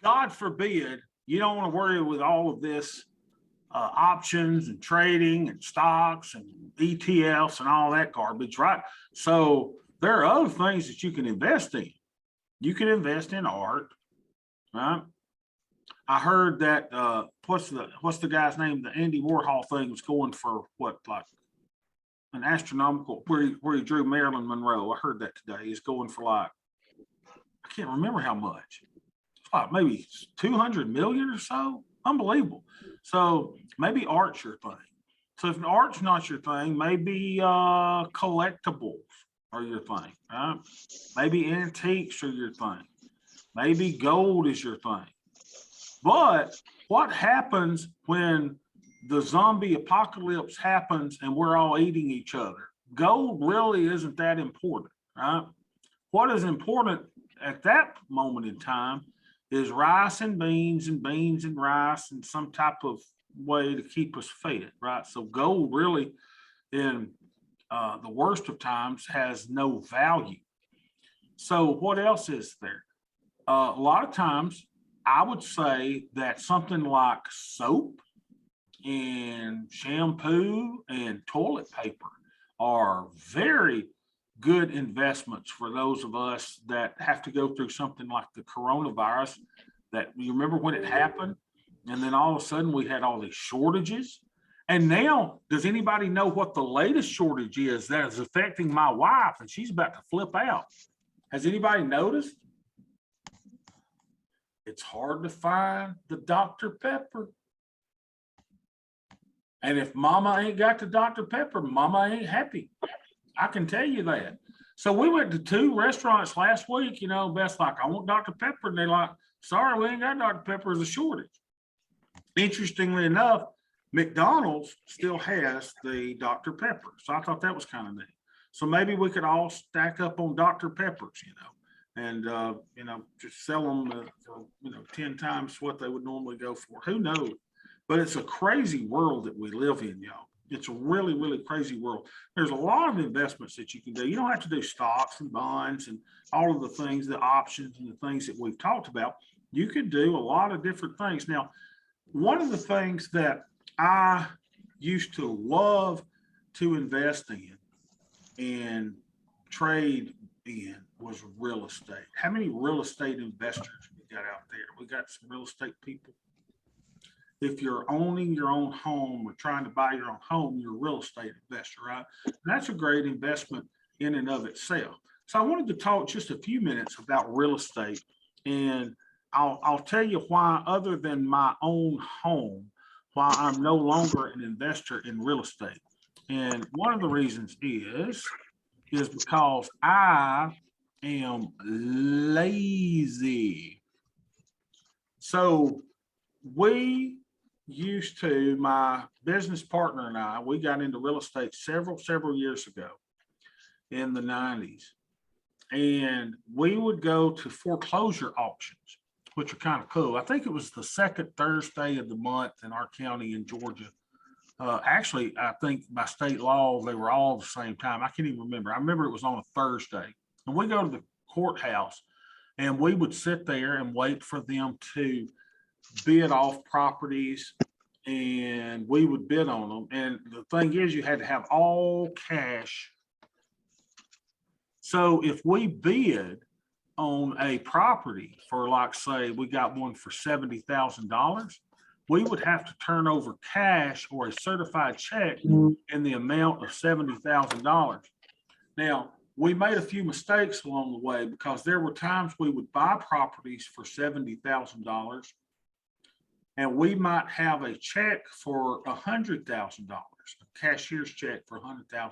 God forbid, you don't want to worry with all of this options and trading and stocks and ETFs and all that garbage, right? So there are other things that you can invest in. You can invest in art, right? I heard that what's the guy's name? The Andy Warhol thing was going for what, like an astronomical, where he drew Marilyn Monroe. I heard that today. He's going for like, I can't remember how much. It's like maybe 200 million or so. Unbelievable. So maybe art's your thing. So if art's not your thing, maybe collectibles are your thing, right? Maybe antiques are your thing. Maybe gold is your thing. But what happens when the zombie apocalypse happens and we're all eating each other? Gold really isn't that important, right? What is important at that moment in time is rice and beans and rice and some type of way to keep us fed, right? So gold really, in the worst of times, has no value. So what else is there? A lot of times, I would say that something like soap and shampoo and toilet paper are very good investments for those of us that have to go through something like the coronavirus. That you remember when it happened, and then all of a sudden we had all these shortages. And now, does anybody know what the latest shortage is that is affecting my wife? And she's about to flip out. Has anybody noticed? It's hard to find the Dr. Pepper. And if mama ain't got the Dr. Pepper, mama ain't happy. I can tell you that. So we went to 2 restaurants last week, you know, Beth's like, I want Dr. Pepper. And they're like, sorry, we ain't got Dr. Pepper, as a shortage. Interestingly enough, McDonald's still has the Dr. Pepper. So I thought that was kind of neat. So maybe we could all stack up on Dr. Peppers, you know, and, you know, just sell them for, you know, 10 times what they would normally go for. Who knows? But it's a crazy world that we live in, y'all. It's a really, really crazy world. There's a lot of investments that you can do. You don't have to do stocks and bonds and all of the things, the options and the things that we've talked about. You could do a lot of different things. Now, one of the things that I used to love to invest in and trade in was real estate. How many real estate investors we got out there? We got some real estate people. If you're owning your own home or trying to buy your own home, you're a real estate investor, right? And that's a great investment in and of itself. So I wanted to talk just a few minutes about real estate, and I'll tell you why, other than my own home, why I'm no longer an investor in real estate. And one of the reasons is because I am lazy. So we used to, my business partner and I, we got into real estate several years ago in the 90s. And we would go to foreclosure auctions, which are kind of cool. I think it was the second Thursday of the month in our county in Georgia. Actually, I think by state law, they were all the same time. I can't even remember. I remember it was on a Thursday. And we go to the courthouse and we would sit there and wait for them to bid off properties, and we would bid on them. And the thing is, you had to have all cash. So if we bid on a property for, like, say we got one for $70,000, we would have to turn over cash or a certified check in the amount of $70,000. Now, we made a few mistakes along the way, because there were times we would buy properties for $70,000 and we might have a check for $100,000, a cashier's check for $100,000.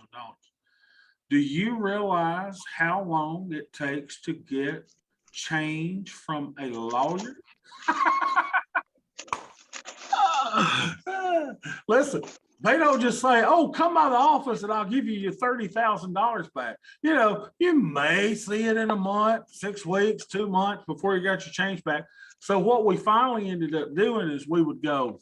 Do you realize how long it takes to get change from a lawyer? Listen, they don't just say, oh, come by the office and I'll give you your $30,000 back. You know, you may see it in a month, 6 weeks, 2 months before you got your change back. So what we finally ended up doing is we would go,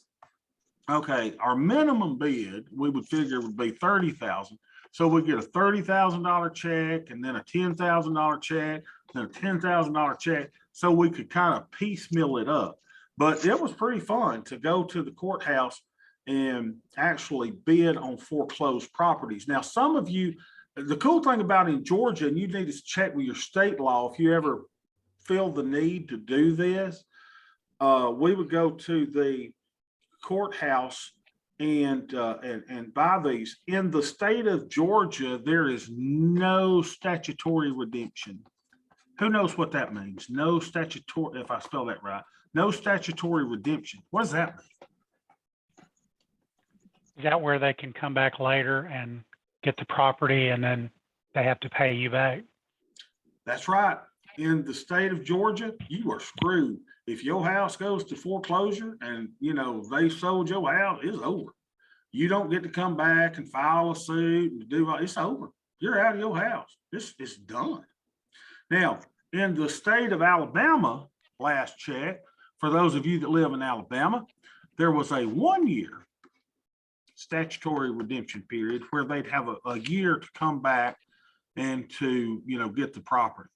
okay, our minimum bid, we would figure would be $30,000. So we get a $30,000 check and then a $10,000 check, then a $10,000 check. So we could kind of piecemeal it up. But it was pretty fun to go to the courthouse and actually bid on foreclosed properties. Now, some of you, the cool thing about in Georgia, and you need to check with your state law if you ever feel the need to do this, we would go to the courthouse and buy these. In the state of Georgia, there is no statutory redemption. Who knows what that means? No statutory, if I spell that right, no statutory redemption. What does that mean? Is that where they can come back later and get the property and then they have to pay you back? That's right. In the state of Georgia, you are screwed. If your house goes to foreclosure and they sold your house, it's over. You don't get to come back and file a suit and do it's over. You're out of your house. It's done. Now, in the state of Alabama, last check, for those of you that live in Alabama, there was a 1-year statutory redemption period where they'd have a year to come back and to get the property,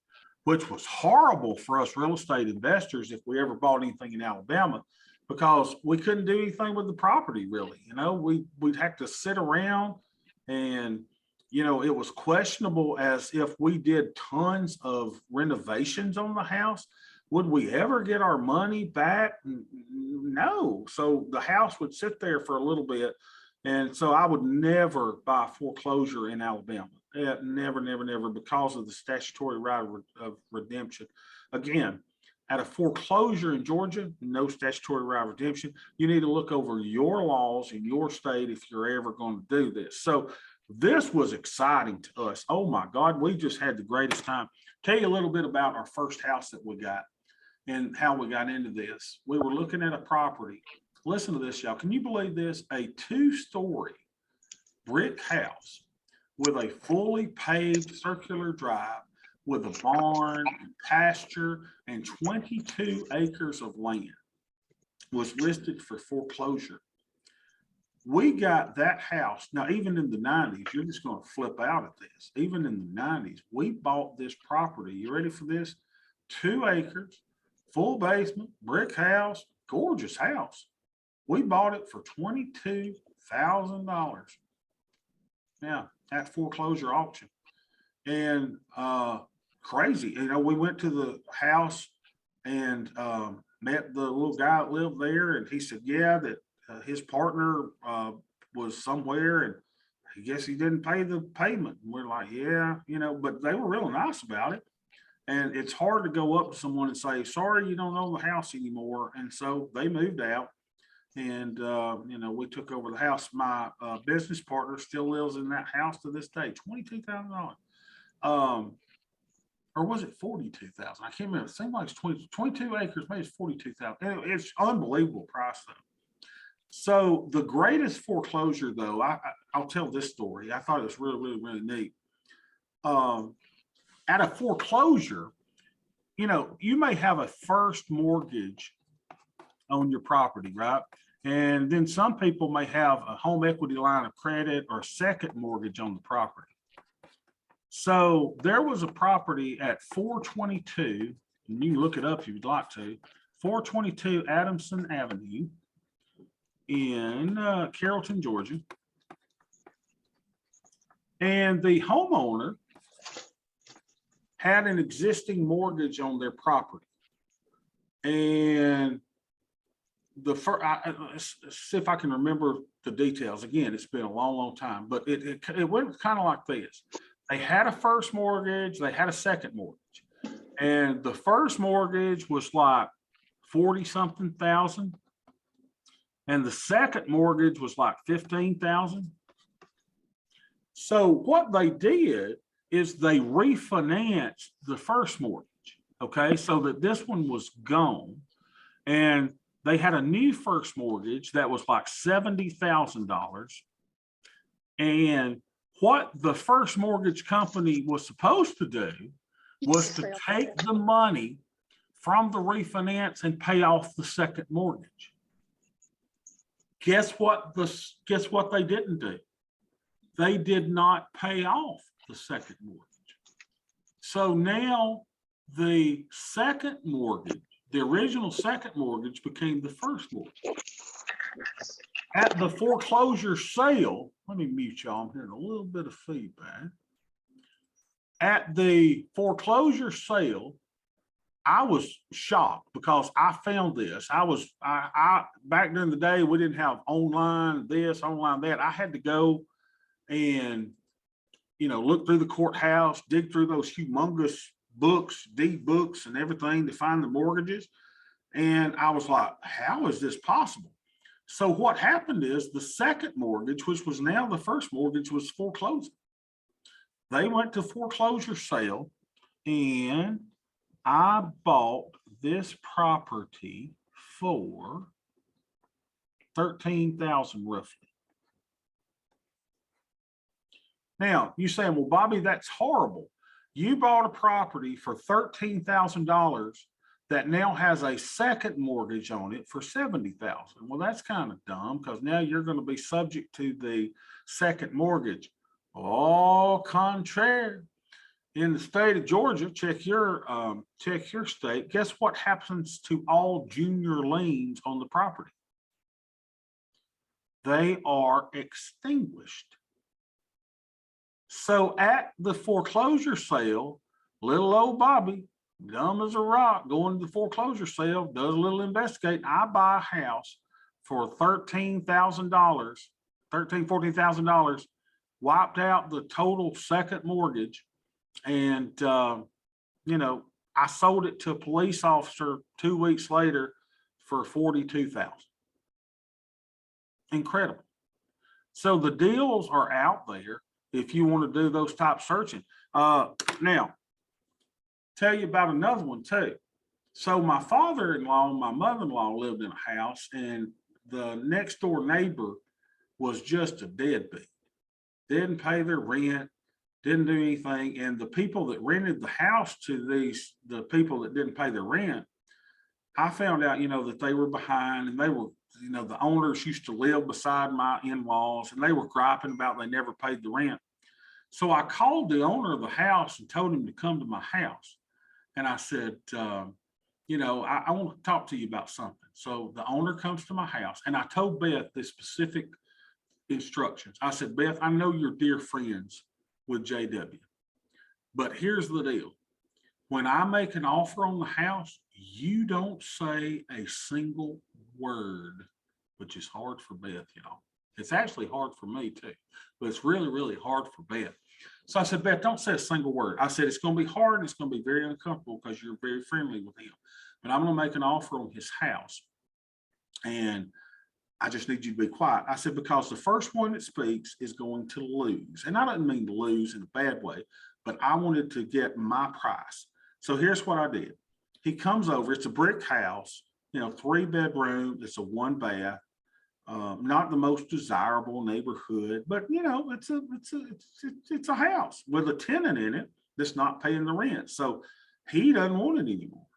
which was horrible for us real estate investors if we ever bought anything in Alabama, because we couldn't do anything with the property really. We'd have to sit around and it was questionable as if we did tons of renovations on the house. Would we ever get our money back? No. So the house would sit there for a little bit. And so I would never buy foreclosure in Alabama. Never, never, never, because of the statutory right of redemption. Again, at a foreclosure in Georgia, no statutory right of redemption. You need to look over your laws in your state if you're ever going to do this. So this was exciting to us. Oh my God, we just had the greatest time. Tell you a little bit about our first house that we got and how we got into this. We were looking at a property. Listen to this, y'all. Can you believe this? A 2-story brick house with a fully paved circular drive with a barn and pasture and 22 acres of land was listed for foreclosure. We got that house. Now, even in the 90s, you're just going to flip out at this. Even in the 90s, we bought this property. You ready for this? 2 acres, full basement, brick house, gorgeous house. We bought it for $22,000. Now, at foreclosure auction. And crazy. We went to the house and met the little guy that lived there. And he said, yeah, that his partner was somewhere and I guess he didn't pay the payment. And we're like, yeah, but they were real nice about it. And it's hard to go up to someone and say, sorry, you don't own the house anymore. And so they moved out. And, we took over the house. My business partner still lives in that house to this day, $22,000. Or was it 42,000? I can't remember. It seemed like it's 22 acres, maybe it's 42,000. It's unbelievable price though. So the greatest foreclosure though, I'll tell this story. I thought it was really, really, really neat. At a foreclosure, you may have a first mortgage on your property, right? And then some people may have a home equity line of credit or a second mortgage on the property. So there was a property at 422, and you can look it up if you'd like to, 422 Adamson Avenue in Carrollton, Georgia. And the homeowner had an existing mortgage on their property. And let's see if I can remember the details. Again, it's been a long, long time, but it went kind of like this. They had a first mortgage, they had a second mortgage. And the first mortgage was like 40-something thousand. And the second mortgage was like 15,000. So what they did is they refinanced the first mortgage, okay, so that this one was gone. And they had a new first mortgage that was like $70,000. And what the first mortgage company was supposed to do was to take the money from the refinance and pay off the second mortgage. Guess what they didn't do? they did not pay off the second mortgage. So now the second mortgage, the original second mortgage became the first mortgage. At the foreclosure sale, let me mute y'all, I'm hearing a little bit of feedback. At the foreclosure sale, I was shocked because I found this. I back during the day, we didn't have online this, online that. I had to go and, you know, look through the courthouse, dig through those humongous books, deed books and everything to find the mortgages. And I was like, how is this possible? So what happened is the second mortgage, which was now the first mortgage, was foreclosing. They went to foreclosure sale, and I bought this property for $13,000 roughly. Now you saying, well, Bobby, that's horrible. You bought a property for $13,000 that now has a second mortgage on it for $70,000. Well, that's kind of dumb because now you're going to be subject to the second mortgage. All contrary. In the state of Georgia, check your state. Guess what happens to all junior liens on the property? They are extinguished. So at the foreclosure sale, little old Bobby, dumb as a rock, going to the foreclosure sale, does a little investigating. I buy a house for $13,000, $14,000, wiped out the total second mortgage. And, you know, I sold it to a police officer 2 weeks later for $42,000. Incredible. So the deals are out there if you want to do those type searching. Now, tell you about another one too. So my father-in-law and my mother-in-law lived in a house, and the next door neighbor was just a deadbeat. Didn't pay their rent, didn't do anything. And the people that rented the house to the people that didn't pay their rent, I found out, you know, that they were behind, and they were, you know, the owners used to live beside my in-laws, and they were griping about they never paid the rent. So I called the owner of the house and told him to come to my house. And I said, you know, I want to talk to you about something. So the owner comes to my house, and I told Beth the specific instructions. I said, Beth, I know you're dear friends with JW, but here's the deal. When I make an offer on the house, you don't say a single word, which is hard for Beth, y'all. It's actually hard for me too, but it's really, really hard for Beth. So I said, Beth, don't say a single word. I said, it's going to be hard. It's going to be very uncomfortable because you're very friendly with him, but I'm going to make an offer on his house, and I just need you to be quiet. I said, because the first one that speaks is going to lose. And I didn't mean to lose in a bad way, but I wanted to get my price. So here's what I did. He comes over, it's a brick house, you know, 3-bedroom, it's a 1-bath, not the most desirable neighborhood, but you know, it's a house with a tenant in it that's not paying the rent. So he doesn't want it anymore.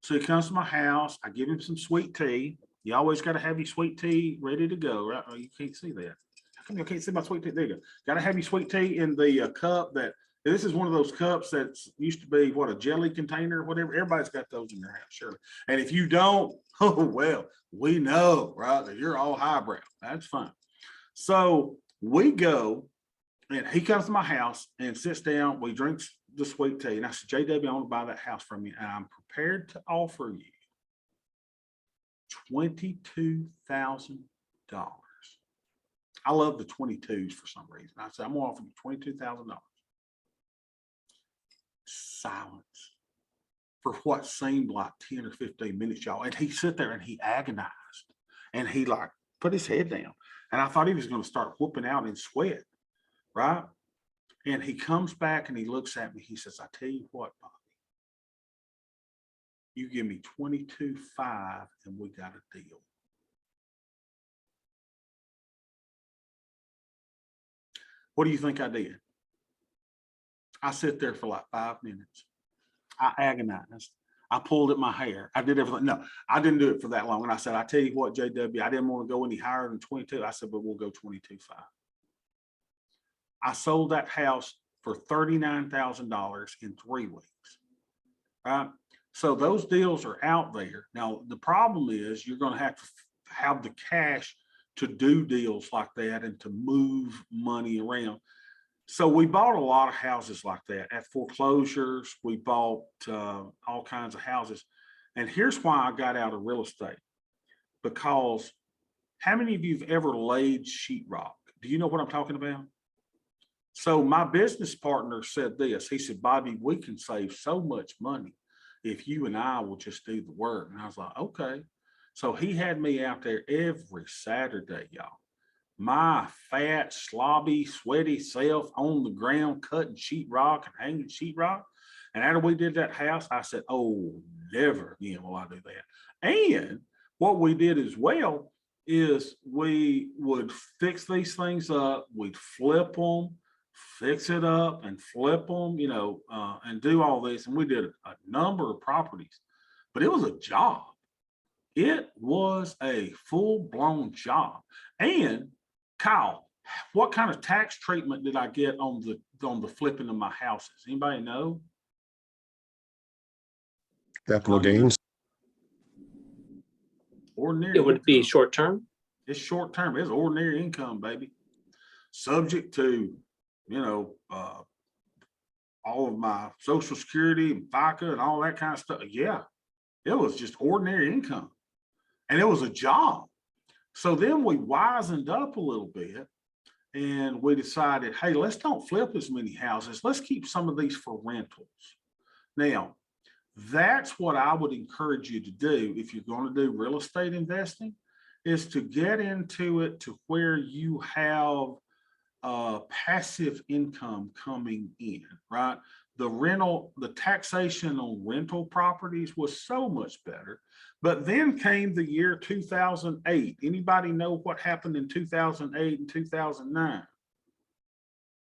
So he comes to my house, I give him some sweet tea. You always got to have your sweet tea ready to go, right? Oh, you can't see that. How come you can't see my sweet tea? There you go. Got to have your sweet tea in the cup that, this is one of those cups that used to be what, a jelly container, whatever. Everybody's got those in their house, surely. And if you don't, oh, well, we know, right, that you're all highbrow. That's fine. So we go, and he comes to my house and sits down. We drink the sweet tea. And I said, JW, I want to buy that house from you. And I'm prepared to offer you $22,000. I love the 22s for some reason. I said, I'm going to offer you $22,000. Silence for what seemed like 10 or 15 minutes, y'all. And he sit there and he agonized, and he like put his head down. And I thought he was going to start whooping out in sweat, right? And he comes back and he looks at me. He says, I tell you what, Bobby, you give me $22,500 and we got a deal. What do you think I did? I sit there for like 5 minutes. I agonized. I pulled at my hair. I did everything. No, I didn't do it for that long. And I said, I tell you what, JW, I didn't want to go any higher than 22. I said, but we'll go 22,500. I sold that house for $39,000 in 3 weeks. Right? So those deals are out there. Now, the problem is you're going to have the cash to do deals like that and to move money around. So we bought a lot of houses like that at foreclosures. We bought all kinds of houses. And here's why I got out of real estate. Because how many of you have ever laid sheetrock? Do you know what I'm talking about? So my business partner said this. He said, Bobby, we can save so much money if you and I will just do the work. And I was like, okay. So he had me out there every Saturday, y'all. My fat, slobby, sweaty self on the ground, cutting sheetrock and hanging sheetrock. And after we did that house, I said, oh, never again will I do that. And what we did as well is we would fix these things up. We'd flip them, fix it up and flip them, and do all this. And we did a number of properties, but it was a job. It was a full-blown job. And Kyle, what kind of tax treatment did I get on the flipping of my houses? Anybody know? Capital gains. Ordinary. It would be income. short term. It's short term. It's ordinary income, baby. Subject to, all of my Social Security and FICA and all that kind of stuff. Yeah, it was just ordinary income. And it was a job. So then we wisened up a little bit and we decided, hey, let's don't flip as many houses. Let's keep some of these for rentals. Now, that's what I would encourage you to do if you're going to do real estate investing, is to get into it to where you have passive income coming in, right? The taxation on rental properties was so much better. But then came the year 2008. Anybody know what happened in 2008 and 2009?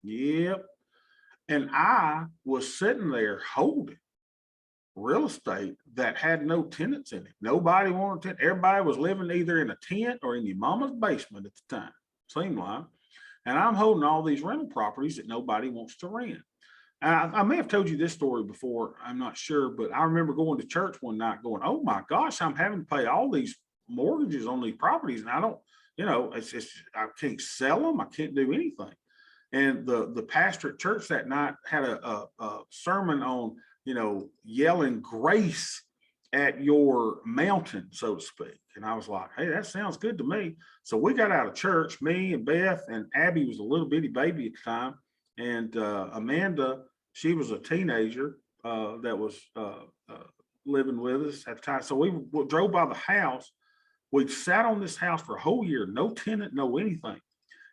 Yep. And I was sitting there holding real estate that had no tenants in it. Nobody wanted tenants. Everybody was living either in a tent or in your mama's basement at the time, seemed like. And I'm holding all these rental properties that nobody wants to rent. And I may have told you this story before, I'm not sure, but I remember going to church one night going, oh my gosh, I'm having to pay all these mortgages on these properties. And I don't, I can't sell them. I can't do anything. And the pastor at church that night had a sermon on, yelling grace at your mountain, so to speak. And I was like, hey, that sounds good to me. So we got out of church, me and Beth, and Abby was a little bitty baby at the time. And Amanda, she was a teenager that was living with us at the time. So we drove by the house. We sat on this house for a whole year, no tenant, no anything.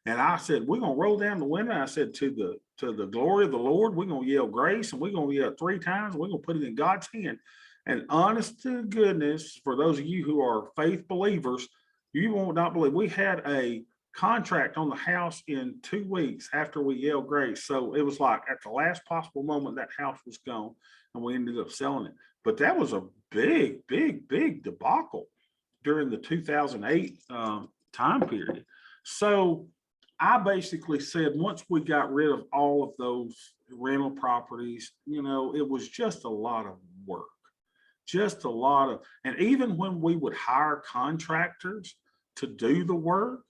And I said, we're going to roll down the window. I said, to the glory of the Lord, we're going to yell grace, and we're going to yell 3 times. We're going to put it in God's hand. And honest to goodness, for those of you who are faith believers, you will not believe we had a contract on the house in 2 weeks after we yelled grace. So it was like at the last possible moment that house was gone, and we ended up selling it. But that was a big debacle during the 2008 time period. So I basically said, once we got rid of all of those rental properties, it was just a lot of work, and even when we would hire contractors to do the work,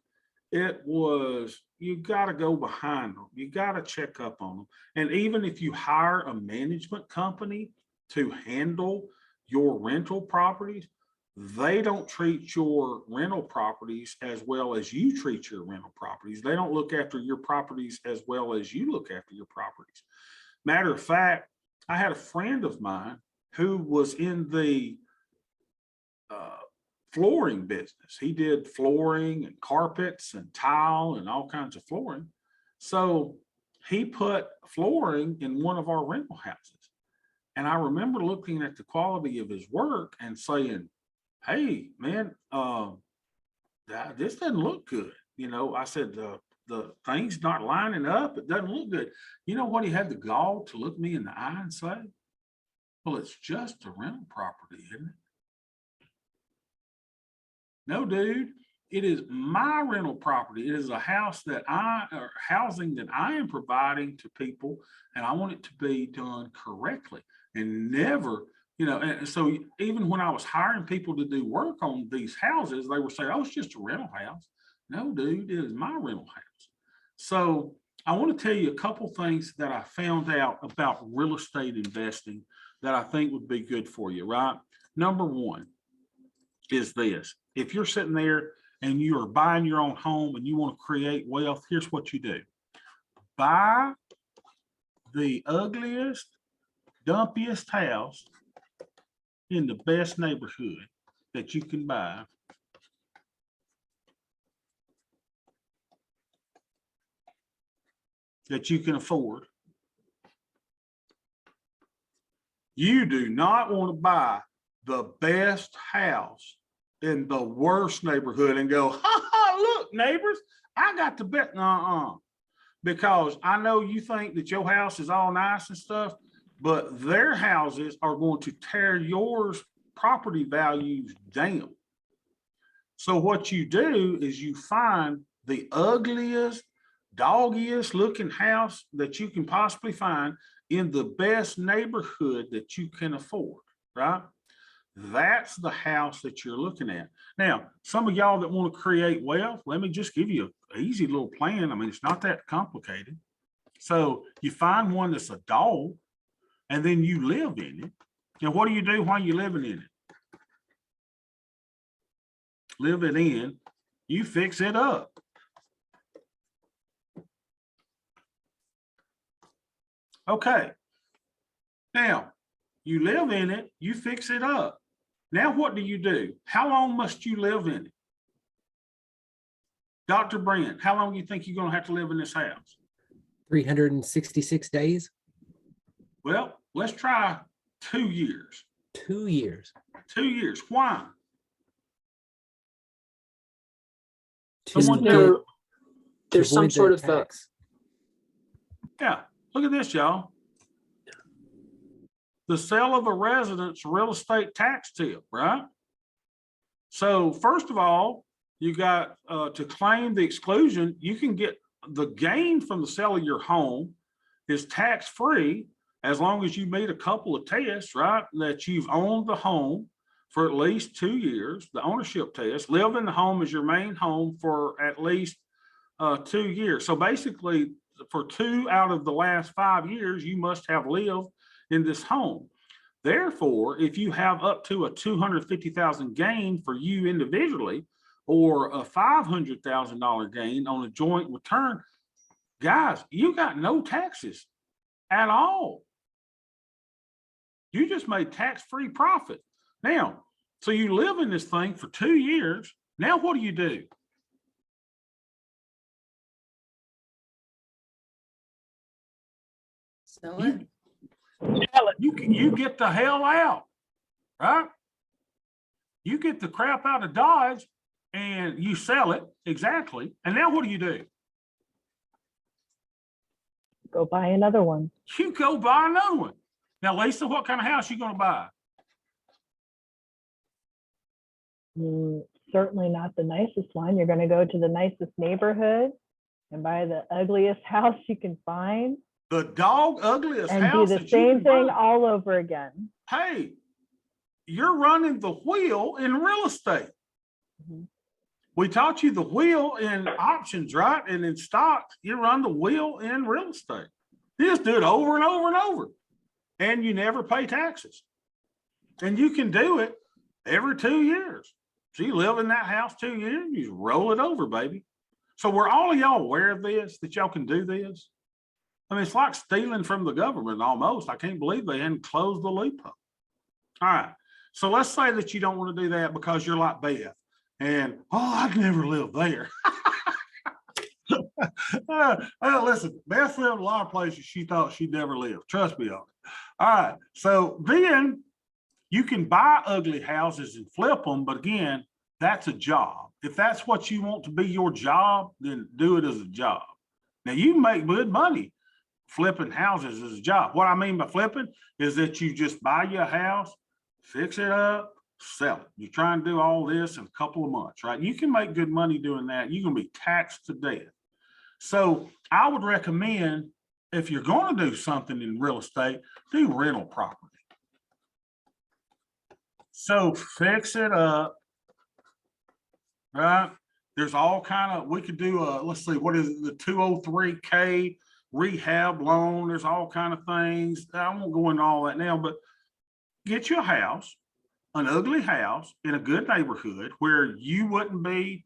it was, you got to go behind them. You got to check up on them. And even if you hire a management company to handle your rental properties, they don't treat your rental properties as well as you treat your rental properties. They don't look after your properties as well as you look after your properties. Matter of fact, I had a friend of mine who was in the flooring business. He did flooring and carpets and tile and all kinds of flooring. So he put flooring in one of our rental houses. And I remember looking at the quality of his work and saying, hey, man, this doesn't look good. I said, the thing's not lining up. It doesn't look good. You know what? He had the gall to look me in the eye and say, well, it's just a rental property, isn't it? No, dude, it is my rental property. It is a house that or housing that I am providing to people, and I want it to be done correctly and never, and so even when I was hiring people to do work on these houses, they were saying, oh, it's just a rental house. No, dude, it is my rental house. So I want to tell you a couple things that I found out about real estate investing that I think would be good for you, right? Number one is this. If you're sitting there and you are buying your own home and you want to create wealth, here's what you do. Buy the ugliest, dumpiest house in the best neighborhood that you can buy. That you can afford. You do not want to buy the best house in the worst neighborhood and go, ha ha, look, neighbors, I got the best. Because I know you think that your house is all nice and stuff, but their houses are going to tear yours property values down. So what you do is you find the ugliest, doggiest looking house that you can possibly find in the best neighborhood that you can afford, right? That's the house that you're looking at. Now, some of y'all that want to create wealth, let me just give you an easy little plan. I mean, it's not that complicated. So you find one that's a dog, and then you live in it. And what do you do while you're living in it? Live it in, you fix it up. Okay. Now, you live in it, you fix it up. Now, what do you do? How long must you live in it? Dr. Brent, how long do you think you're going to have to live in this house? 366 days. Well, let's try 2 years. 2 years. 2 years. Why? There's some sort of tax. Yeah, look at this, y'all. The sale of a residence real estate tax tip, right? So first of all, you got to claim the exclusion. You can get the gain from the sale of your home is tax-free as long as you meet a couple of tests, right? That you've owned the home for at least 2 years, the ownership test, live in the home as your main home for at least 2 years. So basically for 2 out of the last 5 years, you must have lived in this home. Therefore, if you have up to a $250,000 gain for you individually, or a $500,000 gain on a joint return, guys, you got no taxes at all. You just made tax-free profit. Now, so you live in this thing for 2 years. Now, what do you do? Sell it. You get the hell out, right? You get the crap out of Dodge and you sell it, exactly. And now what do? Go buy another one. You go buy another one. Now, Lisa, what kind of house you going to buy? Certainly not the nicest one. You're going to go to the nicest neighborhood and buy the ugliest house you can find. The dog ugliest and house. do the same thing all over again. Hey, you're running the wheel in real estate. Mm-hmm. We taught you the wheel in options, right? And in stocks, you run the wheel in real estate. You just do it over and over and over. And you never pay taxes. And you can do it every 2 years. So you live in that house 2 years, you just roll it over, baby. So were all of y'all aware of this, that y'all can do this? I mean, it's like stealing from the government almost. I can't believe they hadn't closed the loophole. All right. So let's say that you don't want to do that because you're like Beth. And, oh, I'd never live there. Listen, Beth lived in a lot of places she thought she'd never live. Trust me on it. All right. So then you can buy ugly houses and flip them. But again, that's a job. If that's what you want to be your job, then do it as a job. Now, you make good money flipping houses as a job. What I mean by flipping is that you just buy your house, fix it up, sell it. You try and do all this in a couple of months, right? You can make good money doing that. You're going to be taxed to death. So I would recommend, if you're going to do something in real estate, do rental property. So fix it up, right? There's all kind of, we could do a, let's see, what is it, the 203K rehab loan. There's all kind of things. I won't go into all that now, but get you a house, an ugly house in a good neighborhood where you wouldn't be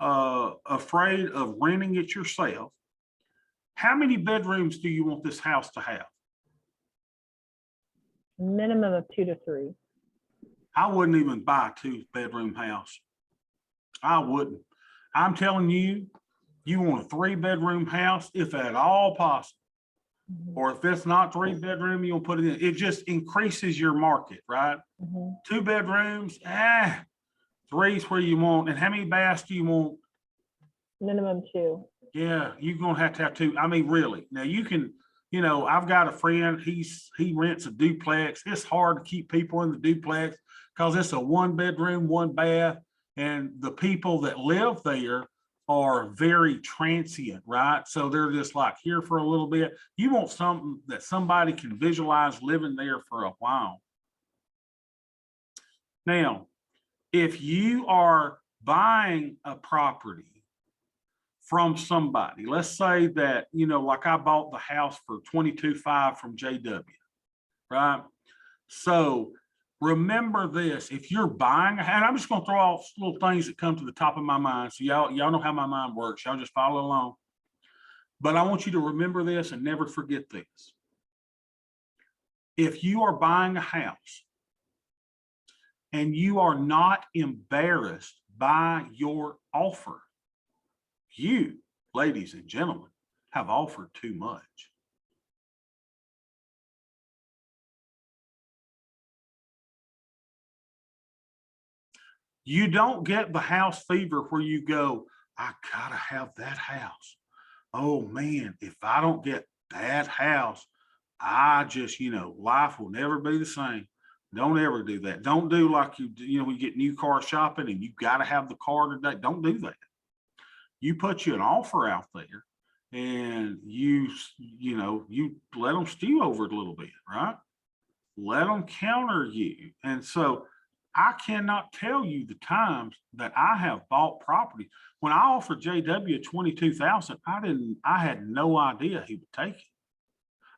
afraid of renting it yourself. How many bedrooms do you want this house to have? Minimum of 2 to 3. I wouldn't even buy a 2-bedroom house. I wouldn't. I'm telling you, you want a 3-bedroom house, if at all possible. Mhm. Or if it's not 3-bedroom, you'll put it in. It just increases your market, right? Mhm. 2 bedrooms, 3's where you want. And how many baths do you want? Minimum 2. Yeah, you're gonna have to have 2. I mean, really. Now you can, I've got a friend, he rents a duplex. It's hard to keep people in the duplex because it's a 1-bedroom, 1 bath, and the people that live there are very transient, right? So they're just like here for a little bit. You want something that somebody can visualize living there for a while. Now, if you are buying a property from somebody, let's say that, like I bought the house for $22,500 from JW, right? So remember this, if you're buying, and I'm just going to throw out little things that come to the top of my mind. So y'all know how my mind works. Y'all just follow along. But I want you to remember this and never forget this. If you are buying a house and you are not embarrassed by your offer, you, ladies and gentlemen, have offered too much. You don't get the house fever where you go, I gotta have that house. Oh man, if I don't get that house, I just, life will never be the same. Don't ever do that. Don't do like when you get new car shopping and you got to have the car today. Don't do that. You put you an offer out there and you let them stew over it a little bit, right? Let them counter you. And so I cannot tell you the times that I have bought property. When I offered JW 22,000, I had no idea he would take it.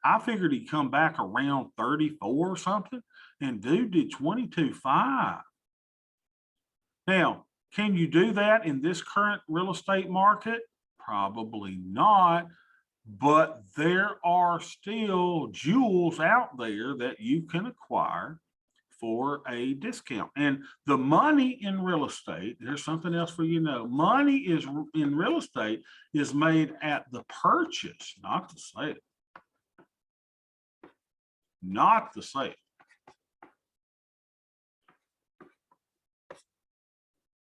I figured he'd come back around 34 or something, and dude did 22.5. Now, can you do that in this current real estate market? Probably not, but there are still jewels out there that you can acquire for a discount. And the money in real estate, there's something else for money is in real estate is made at the purchase, not the sale. Not the sale.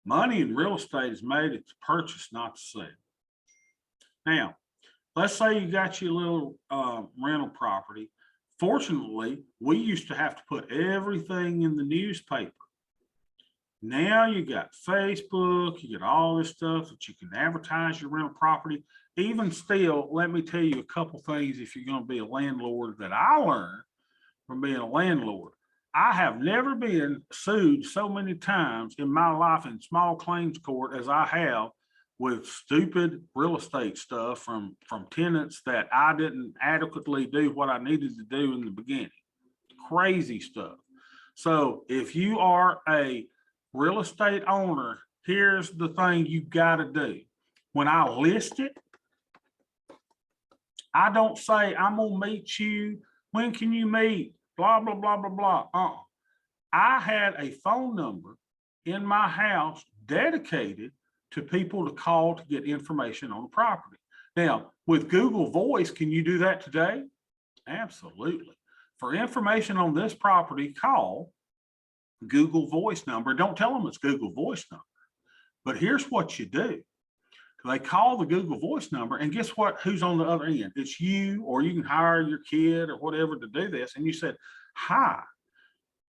Money in real estate is made at the purchase, not the sale. Now, let's say you got your little rental property. Fortunately, we used to have to put everything in the newspaper. Now you got Facebook, you got all this stuff that you can advertise your rental property. Even still, let me tell you a couple things if you're going to be a landlord that I learned from being a landlord. I have never been sued so many times in my life in small claims court as I have with stupid real estate stuff from tenants that I didn't adequately do what I needed to do in the beginning. Crazy stuff. So if you are a real estate owner, here's the thing you got to do. When I list it, I don't say I'm going to meet you. When can you meet? Blah, blah, blah, blah, blah. I had a phone number in my house dedicated to people to call to get information on the property. Now, with Google Voice, can you do that today? Absolutely. For information on this property, call Google Voice number. Don't tell them it's Google Voice number. But here's what you do. They call the Google Voice number, and guess what? Who's on the other end? It's you, or you can hire your kid or whatever to do this. And you said, hi,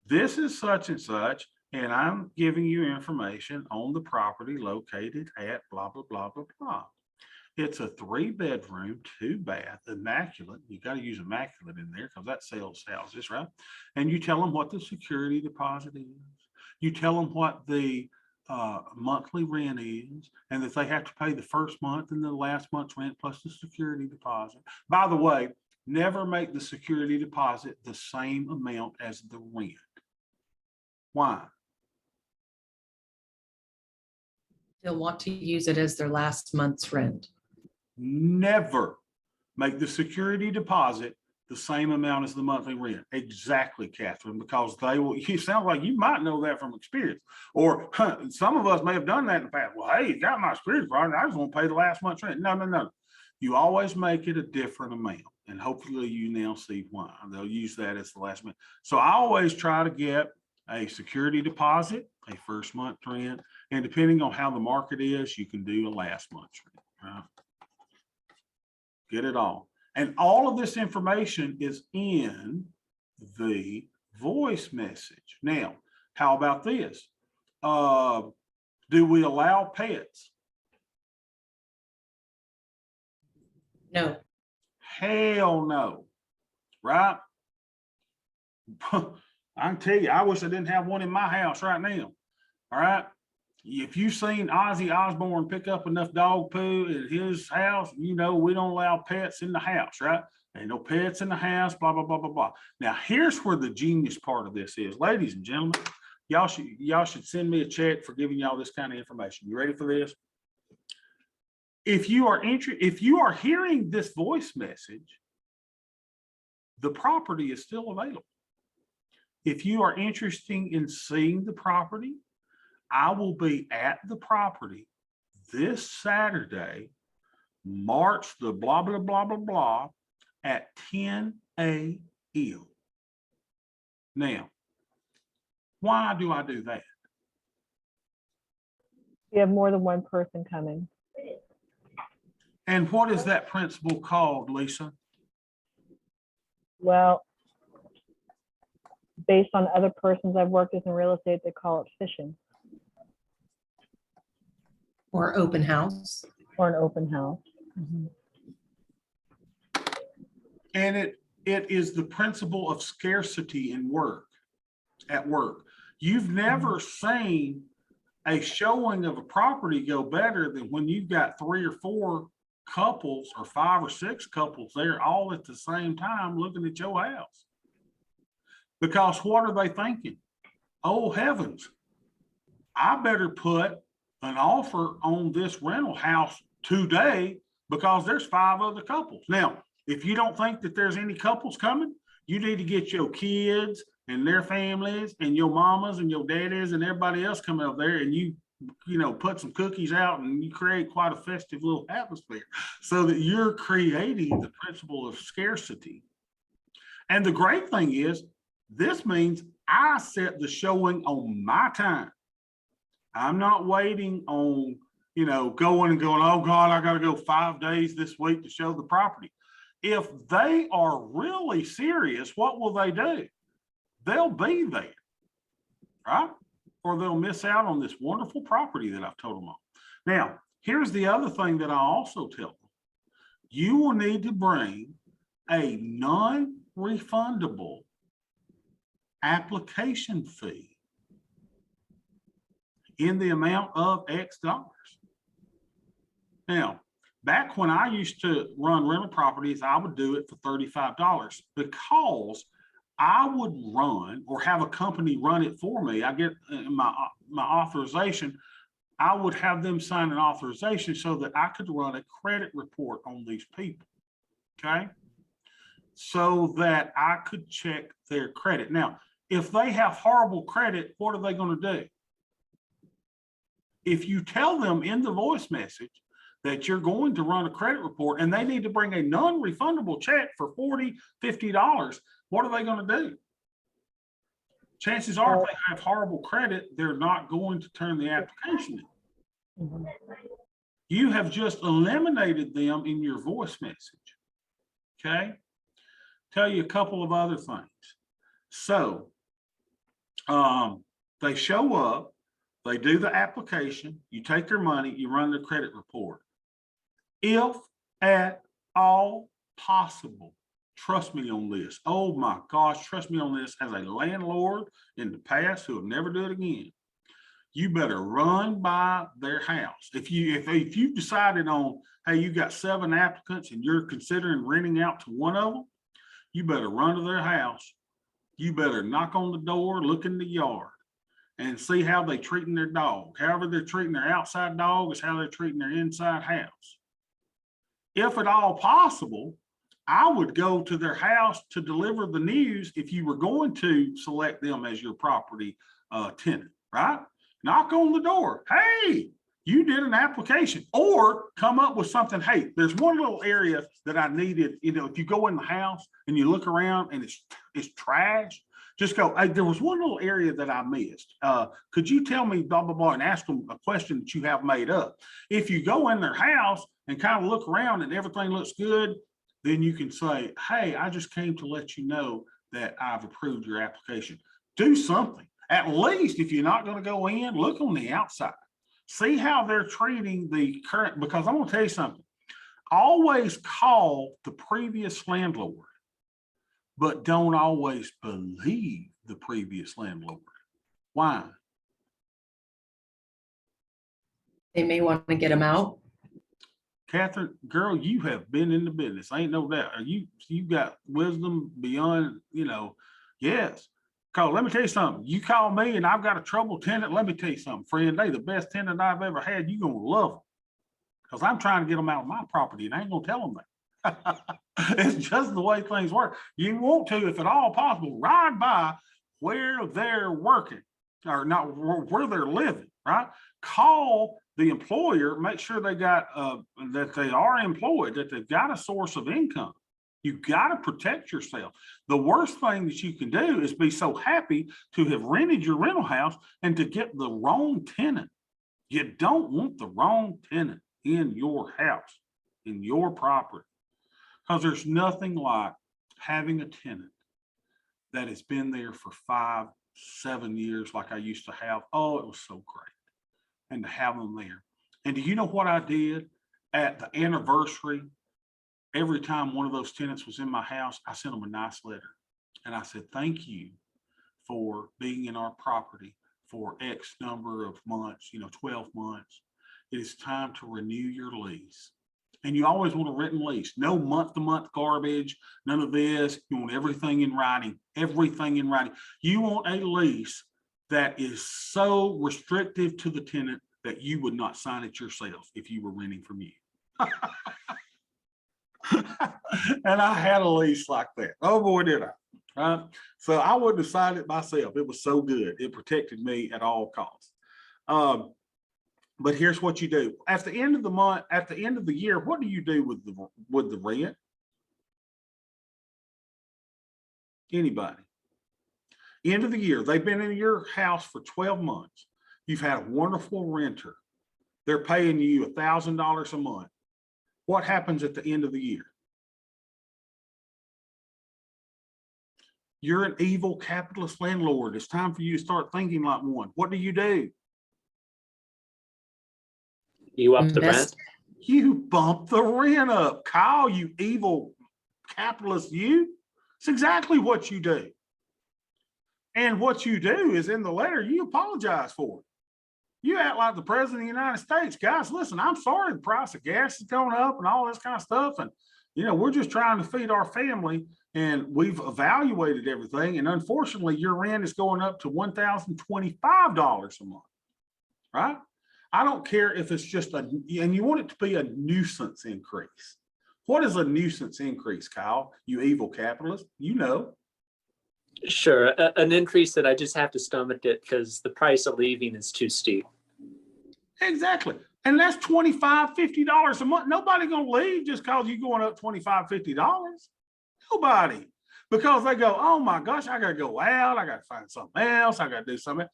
this is such and such. and I'm giving you information on the property located at blah, blah, blah, blah, blah. It's a 3-bedroom, 2-bath, immaculate. You got to use immaculate in there because that sells houses, right? And you tell them what the security deposit is. You tell them what the monthly rent is, and that they have to pay the first month and the last month's rent plus the security deposit. By the way, never make the security deposit the same amount as the rent. Why? They'll want to use it as their last month's rent. Never make the security deposit the same amount as the monthly rent. Exactly, Catherine, because they will, you sound like you might know that from experience. Or some of us may have done that in the past. Well, hey, you got my security deposit, I just want to pay the last month's rent. No, no, no. You always make it a different amount. And hopefully you now see why. They'll use that as the last month. So I always try to get a security deposit, a first month rent, and depending on how the market is, you can do a last month's rent, right? Get it all. And all of this information is in the voice message. Now, how about this? Do we allow pets? No, Hell no, right? I can tell you, I wish I didn't have one in my house right now. All right. If you've seen Ozzy Osbourne pick up enough dog poo at his house, you know we don't allow pets in the house, right? Ain't no pets in the house, blah, blah, blah, blah, blah. Now, here's where the genius part of this is. Ladies and gentlemen, y'all should send me a check for giving y'all this kind of information. You ready for this? If you are hearing this voice message, the property is still available. If you are interested in seeing the property, I will be at the property this Saturday, March the blah, blah, blah, blah, blah, at 10 a.m. Now, why do I do that? You have more than one person coming. And what is that principle called, Lisa? Well, based on other persons I've worked with in real estate, they call it fishing or open house. or an open house. Mhm. And it is the principle of scarcity in work, at work. You've never seen a showing of a property go better than when you've got 3 or 4 couples or 5 or 6 couples there all at the same time looking at your house. Because what are they thinking? Oh heavens, I better put an offer on this rental house today because there's 5 other couples. Now, if you don't think that there's any couples coming, you need to get your kids and their families and your mamas and your daddies and everybody else coming up there, and you put some cookies out and you create quite a festive little atmosphere so that you're creating the principle of scarcity. And the great thing is, this means I set the showing on my time. I'm not waiting on, going, oh God, I got to go 5 days this week to show the property. If they are really serious, what will they do? They'll be there, right? Or they'll miss out on this wonderful property that I've told them on. Now, here's the other thing that I also tell them. You will need to bring a non-refundable application fee in the amount of X dollars. Now, back when I used to run rental properties, I would do it for $35 because I would run or have a company run it for me. I get my authorization. I would have them sign an authorization so that I could run a credit report on these people, okay? So that I could check their credit. Now, if they have horrible credit, what are they going to do? If you tell them in the voice message that you're going to run a credit report and they need to bring a non-refundable check for $40, $50, what are they going to do? Chances are, if they have horrible credit, they're not going to turn the application in. Mhm. You have just eliminated them in your voice message, okay? Tell you a couple of other things. So, They show up, they do the application, you take their money, you run their credit report. If at all possible, trust me on this. Oh my gosh, trust me on this. As a landlord in the past who will never do it again, you better run by their house. If you decided on, hey, you got 7 applicants and you're considering renting out to one of them, you better run to their house. You better knock on the door, look in the yard, and see how they treating their dog. However they're treating their outside dog is how they're treating their inside house. If at all possible, I would go to their house to deliver the news if you were going to select them as your property tenant, right? Knock on the door. Hey, you did an application, or come up with something. Hey, there's one little area that I needed. You know, if you go in the house and you look around and it's trash, just go, hey, there was one little area that I missed. Could you tell me blah, blah, blah, and ask them a question that you have made up. If you go in their house and kind of look around and everything looks good, then you can say, hey, I just came to let you know that I've approved your application. Do something. At least if you're not going to go in, look on the outside. See how they're treating the current, because I'm going to tell you something. Always call the previous landlord, but don't always believe the previous landlord. Why? They may want to get them out. Catherine, girl, you have been in the business. Ain't no doubt. You got wisdom beyond, yes. Cause let me tell you something. You call me and I've got a troubled tenant. Let me tell you something, friend. They the best tenant I've ever had. You're gonna love them. Cause I'm trying to get them out of my property and I ain't gonna tell them that. It's just the way things work. You want to, if at all possible, ride by where they're working or not where they're living, right? Call the employer, make sure they got that they are employed, that they've got a source of income. You got to protect yourself. The worst thing that you can do is be so happy to have rented your rental house and to get the wrong tenant. You don't want the wrong tenant in your house, in your property, because there's nothing like having a tenant that has been there for 5, 7 years like I used to have. Oh, it was so great. And to have them there. And do you know what I did at the anniversary? Every time one of those tenants was in my house, I sent them a nice letter. And I said, thank you for being in our property for X number of months, 12 months. It is time to renew your lease. And you always want a written lease, no month-to-month garbage, none of this. You want everything in writing, everything in writing. You want a lease that is so restrictive to the tenant that you would not sign it yourself if you were renting from you. And I had a lease like that. Oh boy, did I. Right? So I wouldn't have signed it myself. It was so good. It protected me at all costs. But here's what you do. At the end of the month, at the end of the year, what do you do with the rent? Anybody? End of the year, they've been in your house for 12 months. You've had a wonderful renter. They're paying you $1,000 a month. What happens at the end of the year? You're an evil capitalist landlord. It's time for you to start thinking like one. What do? You up the Invest- rent? You bump the rent up. Kyle, you evil capitalist, you. It's exactly what you do. And what you do is in the letter, you apologize for it. You act like the president of the United States. Guys, listen, I'm sorry the price of gas is going up and all this kind of stuff. And, we're just trying to feed our family and we've evaluated everything. And unfortunately, your rent is going up to $1,025 a month, right? I don't care if it's just and you want it to be a nuisance increase. What is a nuisance increase, Kyle? You evil capitalist, Sure, an increase that I just have to stomach it because the price of leaving is too steep. Exactly. And that's $25, $50 a month. Nobody gonna leave just because you're going up $25, $50. Nobody. Because they go, oh my gosh, I gotta go out, I gotta find something else, I gotta do something.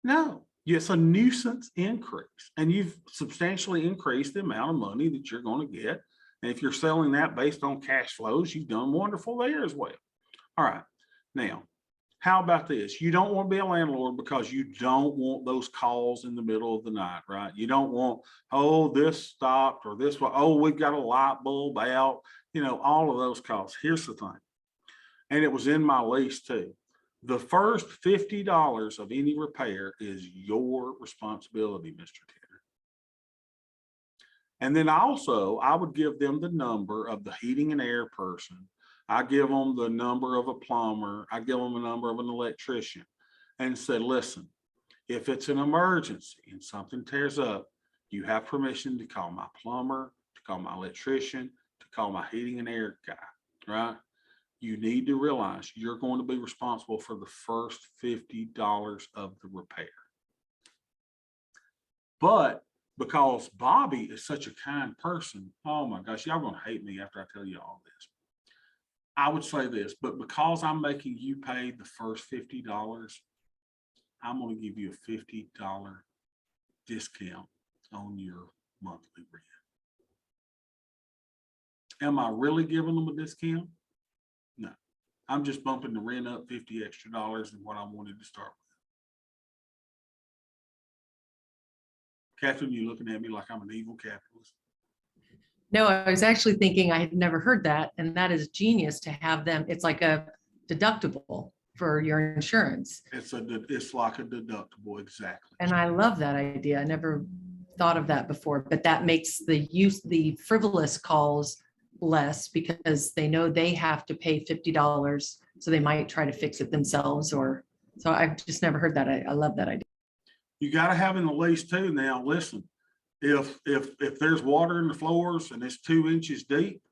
No, it's a nuisance increase. And you've substantially increased the amount of money that you're going to get. And if you're selling that based on cash flows, you've done wonderful there as well. All right. Now, How about this? You don't want to be a landlord because you don't want those calls in the middle of the night, right? You don't want, oh, this stopped or this, oh, we've got a light bulb out, you know, all of those calls. Here's the thing. And it was in my lease too. The first $50 of any repair is your responsibility, Mr. Tanner. And then also I would give them the number of the heating and air person. I give them the number of a plumber. I give them the number of an electrician and said, listen, if it's an emergency and something tears up, you have permission to call my plumber, to call my electrician, to call my heating and air guy, right? You need to realize you're going to be responsible for the first $50 of the repair. But because Bobby is such a kind person, oh my gosh, y'all gonna hate me after I tell you all this. I would say this, but because I'm making you pay the first $50, I'm going to give you a $50 discount on your monthly rent. Am I really giving them a discount? No, I'm just bumping the rent up $50 extra than what I wanted to start with. Catherine, you looking at me like I'm an evil capitalist? No, I was actually thinking I had never heard that, and that is genius to have them. It's like a deductible for your insurance. It's like a deductible, exactly. And I love that idea. I never thought of that before, but that makes the frivolous calls less because they know they have to pay $50. So they might try to fix it themselves so I've just never heard that. I love that idea. You got to have in the lease too. Now, listen, if there's water in the floors and it's 2 inches deep,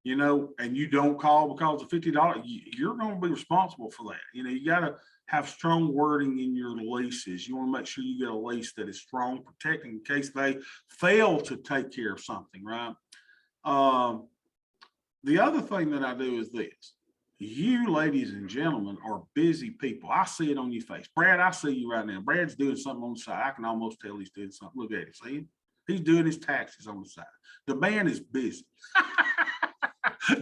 you know, and you don't call because of $50, you're going to be responsible for that. You know, you got to have strong wording in your leases. You want to make sure you get a lease that is strong, protecting in case they fail to take care of something, right? The other thing that I do is this. You ladies and gentlemen are busy people. I see it on your face. Brad, I see you right now. Brad's doing something on the side. I can almost tell he's doing something. Look at him. See him? He's doing his taxes on the side. The man is busy.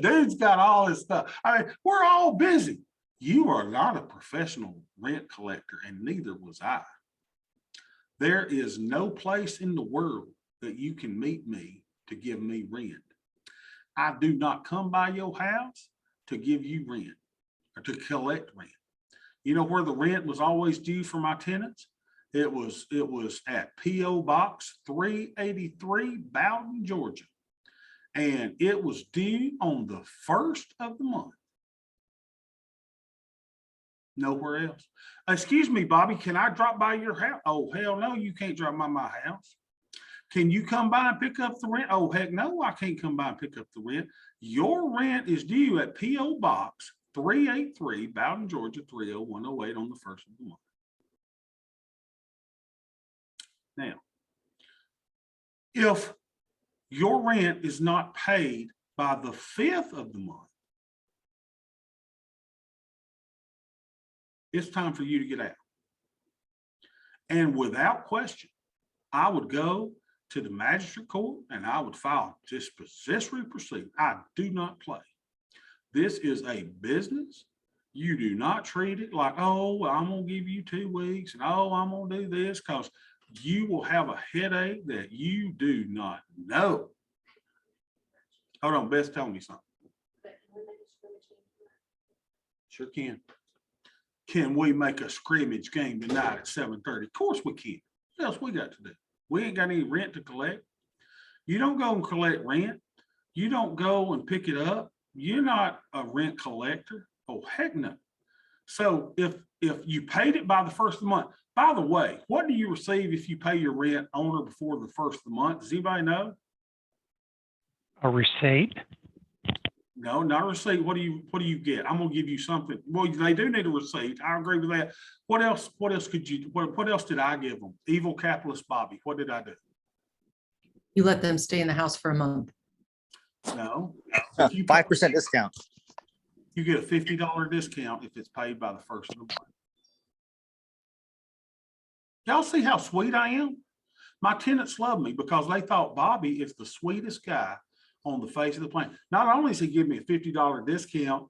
Dude's got all his stuff. I mean, we're all busy. You are not a professional rent collector, and neither was I. There is no place in the world that you can meet me to give me rent. I do not come by your house to give you rent or to collect rent. You know where the rent was always due for my tenants? It was at P.O. Box 383, Bowden, Georgia. And it was due on the 1st of the month. Nowhere else. Excuse me, Bobby, can I drop by your house? Oh, hell no, you can't drop by my house. Can you come by and pick up the rent? Oh, heck no, I can't come by and pick up the rent. Your rent is due at P.O. Box 383, Bowden, Georgia, 30108 on the 1st of the month. Now, if your rent is not paid by the 5th of the month, it's time for you to get out. And without question, I would go to the magistrate court and I would file dispossessory proceeding. I do not play. This is a business. You do not treat it like, oh, well, I'm going to give you 2 weeks and oh, I'm going to do this, because you will have a headache that you do not know. Hold on, Beth's telling me something. Sure can. Can we make a scrimmage game tonight at 7:30? Of course we can. What else we got to do? We ain't got any rent to collect. You don't go and collect rent. You don't go and pick it up. You're not a rent collector. Oh, heck no. So if you paid it by the 1st of the month, by the way, what do you receive if you pay your rent on or before the 1st of the month? Does anybody know? A receipt. No, not a receipt. What do you get? I'm gonna give you something. Well, they do need a receipt. I agree with that. What else could you, what else did I give them? Evil capitalist Bobby. What did I do? You let them stay in the house for a month. No. 5% discount. You get a $50 discount if it's paid by the 1st of the month. Y'all see how sweet I am? My tenants love me because they thought Bobby is the sweetest guy on the face of the planet. Not only does he give me a $50 discount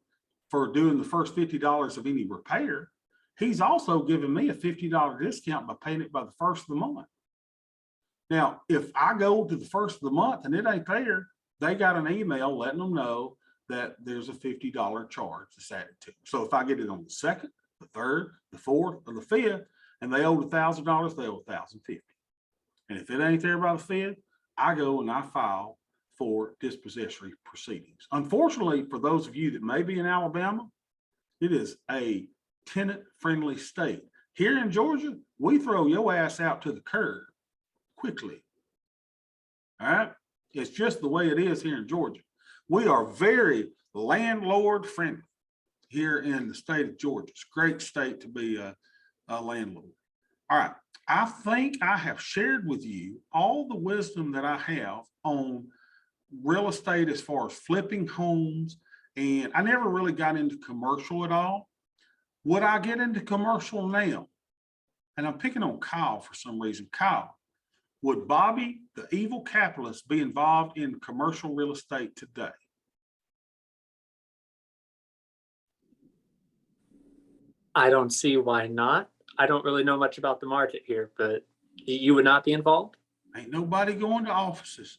for doing the first $50 of any repair, he's also giving me a $50 discount by paying it by the first of the month. Now, if I go to the first of the month and it ain't there, they got an email letting them know that there's a $50 charge that's added to it. So if I get it on the second, the third, the fourth, or the fifth, and they owe $1,000, they owe $1,050. And if it ain't there by the fifth, I go and I file for dispossessory proceedings. Unfortunately, for those of you that may be in Alabama, it is a tenant-friendly state. Here in Georgia, we throw your ass out to the curb quickly. All right? It's just the way it is here in Georgia. We are very landlord-friendly here in the state of Georgia. It's a great state to be a landlord. All right. I think I have shared with you all the wisdom that I have on real estate as far as flipping homes, and I never really got into commercial at all. Would I get into commercial now? And I'm picking on Kyle for some reason. Kyle, would Bobby, the evil capitalist, be involved in commercial real estate today? I don't see why not. I don't really know much about the market here, but you would not be involved? Ain't nobody going to offices.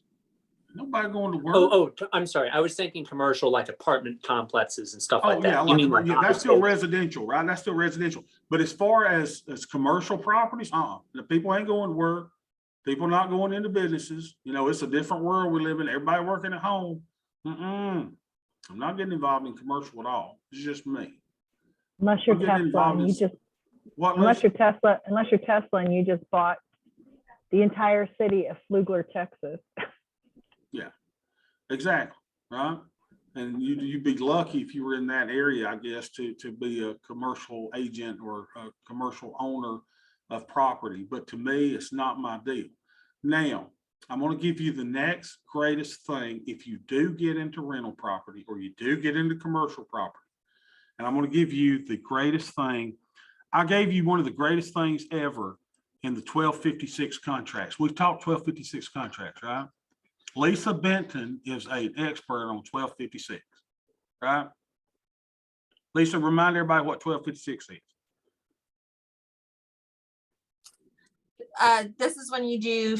Nobody going to work. I'm sorry. I was thinking commercial, like apartment complexes and stuff Oh, like that. yeah, You mean like, like yeah, that's still office residential, right? That's still residential. But as far as commercial properties, the people ain't going to work. People not going into businesses. You know, it's a different world we live in. Everybody working at home. I'm not getting involved in commercial at all. It's just me. Unless you're I'm getting Tesla involved and in you just, what? unless you're Tesla and you just bought the entire city of Flugler, Texas. Exactly, right? And you'd be lucky if you were in that area, I guess, to be a commercial agent or a commercial owner of property. But to me, it's not my deal. Now, I'm going to give you the next greatest thing if you do get into rental property or you do get into commercial property. And I'm going to give you the greatest thing. I gave you one of the greatest things ever in the 1256 contracts. We've talked 1256 contracts, right? Lisa Benton is an expert on 1256, right? Lisa, remind everybody what 1256 is. This is when you do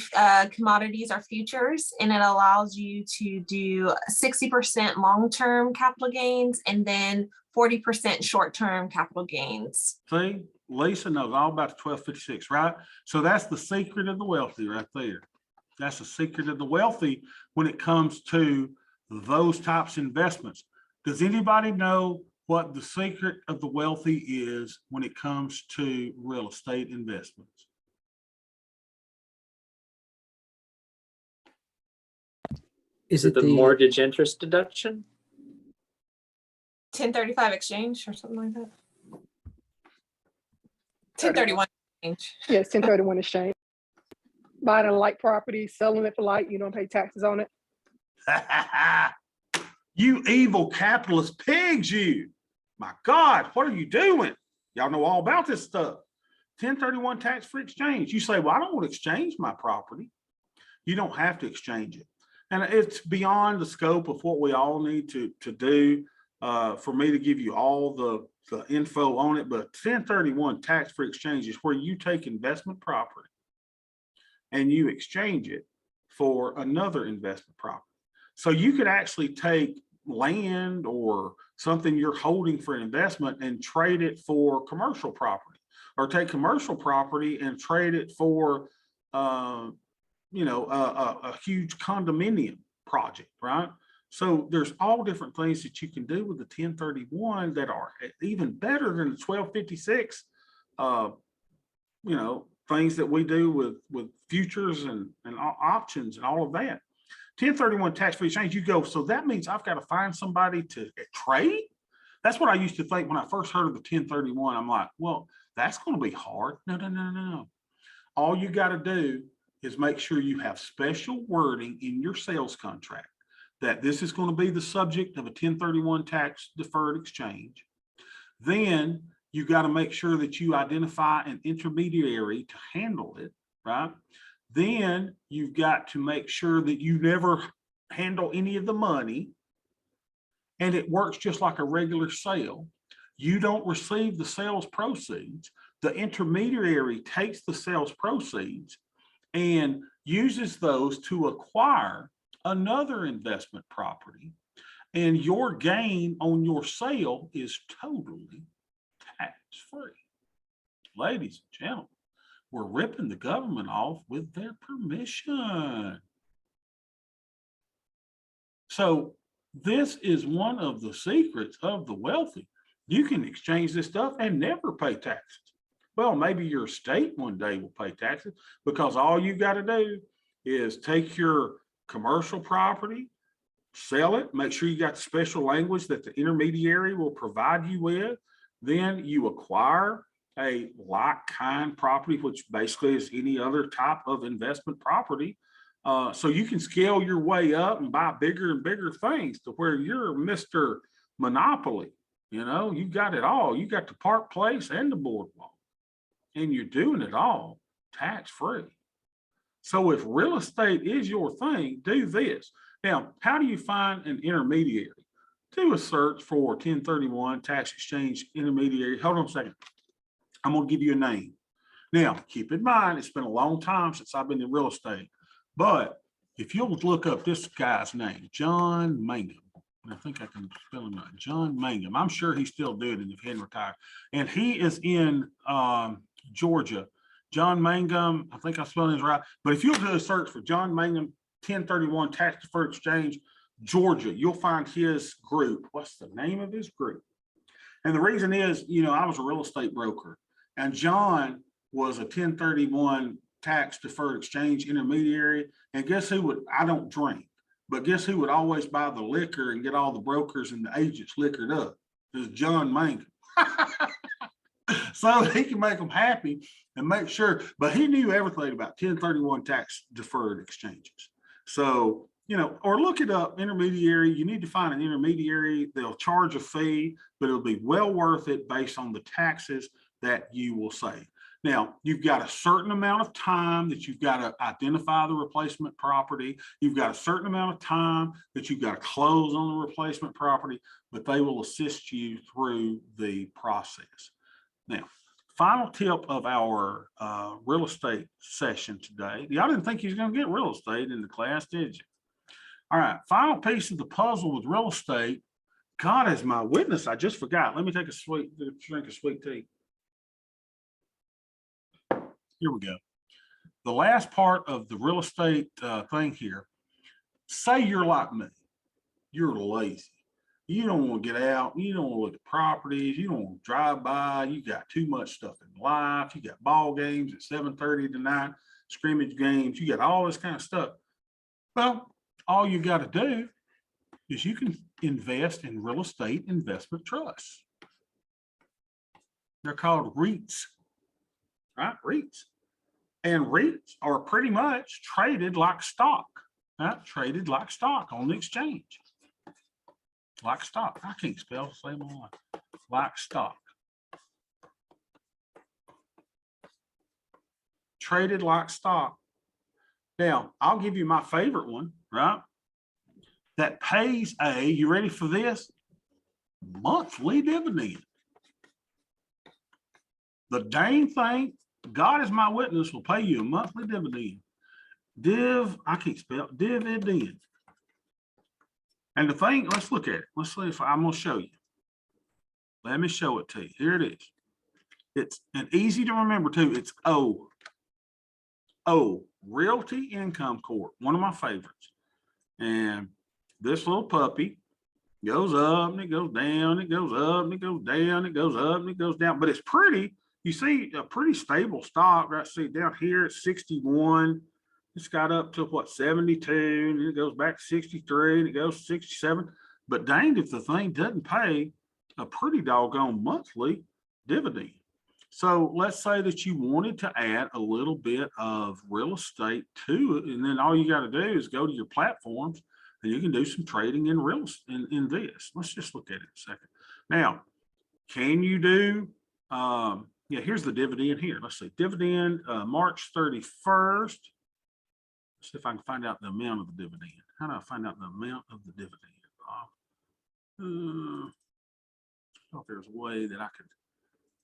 commodities or futures, and it allows you to do 60% long-term capital gains and then 40% short-term capital gains. See, Lisa knows all about the 1256, right? So that's the secret of the wealthy right there. That's the secret of the wealthy when it comes to those types of investments. Does anybody know what the secret of the wealthy is when it comes to real estate investments? Is Is it it the the mortgage interest deduction? 1035 exchange or something like that. 1031 exchange. Yes, 1031 exchange. Buying a light property, selling it for light, you don't pay taxes on it. You evil capitalist pigs, you. My God, what are you doing? Y'all know all about this stuff. 1031 tax-free exchange. You say, well, I don't want to exchange my property. You don't have to exchange it. And it's beyond the scope of what we all need to do for me to give you all the info on it. But 1031 tax-free exchange is where you take investment property and you exchange it for another investment property. So you could actually take land or something you're holding for an investment and trade it for commercial property, or take commercial property and trade it for, a huge condominium project, right? So there's all different things that you can do with the 1031 that are even better than the 1256, things that we do with futures and options and all of that. 1031 tax-free exchange, you go, so that means I've got to find somebody to trade? That's what I used to think when I first heard of the 1031. I'm like, well, that's going to be hard. No. All you got to do is make sure you have special wording in your sales contract that this is going to be the subject of a 1031 tax deferred exchange. Then you got to make sure that you identify an intermediary to handle it, right? Then you've got to make sure that you never handle any of the money. and it works just like a regular sale. You don't receive the sales proceeds. The intermediary takes the sales proceeds and uses those to acquire another investment property. And your gain on your sale is totally tax-free. Ladies and gentlemen, we're ripping the government off with their permission. So this is one of the secrets of the wealthy. You can exchange this stuff and never pay taxes. Well, maybe your state one day will pay taxes, because all you got to do is take your commercial property, sell it, make sure you got the special language that the intermediary will provide you with. Then you acquire a like-kind property, which basically is any other type of investment property. So you can scale your way up and buy bigger and bigger things to where you're Mr. Monopoly. You know, you got it all. You got the Park Place and the boardwalk, and you're doing it all tax-free. So if real estate is your thing, do this. Now, how do you find an intermediary? Do a search for 1031 tax exchange intermediary. Hold on a second. I'm going to give you a name. Now, keep in mind, it's been a long time since I've been in real estate, but if you'll look up this guy's name, John Mangum, I think I can spell him right, John Mangum. I'm sure he's still doing it if he hadn't retired. And he is in Georgia. John Mangum, I think I'm spelling his right, but if you'll do a search for John Mangum 1031 tax deferred exchange, Georgia, you'll find his group. What's the name of his group? And the reason is, you know, I was a real estate broker, and John was a 1031 tax deferred exchange intermediary. And guess who would, I don't drink, but guess who would always buy the liquor and get all the brokers and the agents liquored up? It was John Mangum. So he can make them happy and make sure, but he knew everything about 1031 tax deferred exchanges. So, you know, or look it up, intermediary. You need to find an intermediary. They'll charge a fee, but it'll be well worth it based on the taxes that you will save. Now, you've got a certain amount of time that you've got to identify the replacement property. You've got a certain amount of time that you've got to close on the replacement property, but they will assist you through the process. Now, final tip of our real estate session today. Y'all didn't think you was going to get real estate in the class, did you? All right, final piece of the puzzle with real estate. God is my witness. I just forgot. Let me take a drink of sweet tea. Here we go. The last part of the real estate thing here. Say you're like me. You're lazy. You don't want to get out. You don't want to look at properties. You don't want to drive by. You got too much stuff in life. You got ball games at 7:30 tonight, scrimmage games. You got all this kind of stuff. Well, all you got to do is you can invest in real estate investment trusts. They're called REITs, right? REITs. And REITs are pretty much traded like stock, right? Traded like stock on the exchange. Like stock. I can't spell the same one. Like stock. Traded like stock. Now, I'll give you my favorite one, right? That pays a, you ready for this? Monthly dividend. The dang thing, God is my witness, will pay you a monthly dividend. I can't spell dividend. And the thing, let's look at it. Let's see if I'm going to show you. Let me show it to you. Here it is. It's an easy to remember too. It's O. Realty Income Corp. One of my favorites. And this little puppy goes up and it goes down. It goes up and it goes down. It goes up and it goes down. But it's pretty. You see a pretty stable stock, right? See down here it's 61. It's got up to what, 72, and it goes back to 63, and it goes to 67. But dang, if the thing doesn't pay a pretty doggone monthly dividend. So let's say that you wanted to add a little bit of real estate to it, and then all you got to do is go to your platforms, and you can do some trading in in this. Let's just look at it a second. Now, can you do? Yeah, here's the dividend here. Let's see, dividend March 31st. See if I can find out the amount of the dividend. How do I find out the amount of the dividend? If there's a way that I could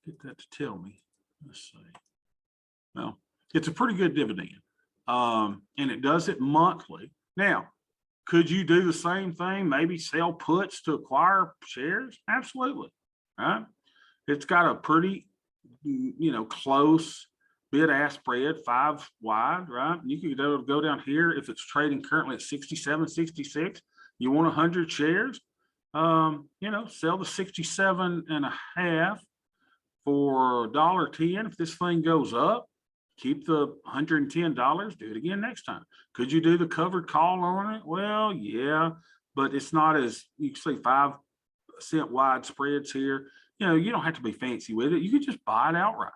get that to tell me. Let's see. Well, it's a pretty good dividend. And it does it monthly. Now, could you do the same thing? Maybe sell puts to acquire shares? Absolutely. Right. It's got a pretty, close bid-ask spread, 5 wide, right? You could go down here if it's trading currently at 67, 66. You want 100 shares, sell the 67.5 for $1.10. If this thing goes up, keep the $110, do it again next time. Could you do the covered call on it? Well, yeah, but it's not as, you can see 5-cent wide spreads here. You don't have to be fancy with it. You could just buy it outright.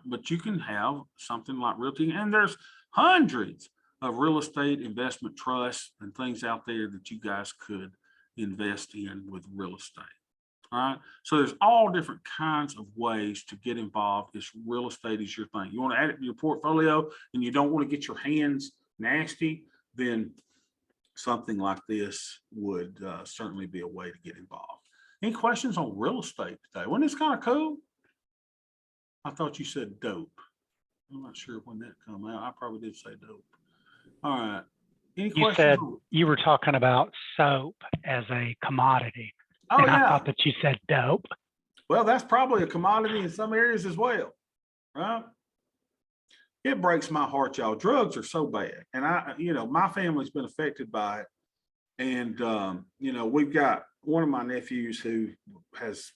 But you can have something like realty, and there's hundreds of real estate investment trusts and things out there that you guys could invest in with real estate. All right. So there's all different kinds of ways to get involved. If real estate is your thing, you want to add it to your portfolio and you don't want to get your hands nasty, then something like this would certainly be a way to get involved. Any questions on real estate today? Wasn't this kind of cool? I thought you said dope. I'm not sure when that come out. I probably did say dope. All right. Any You questions? said you were talking about soap as a commodity. Oh, and yeah. I thought that you said dope. Well, that's probably a commodity in some areas as well, right? It breaks my heart, y'all. Drugs are so bad. And my family's been affected by it. And, we've got one of my nephews who has,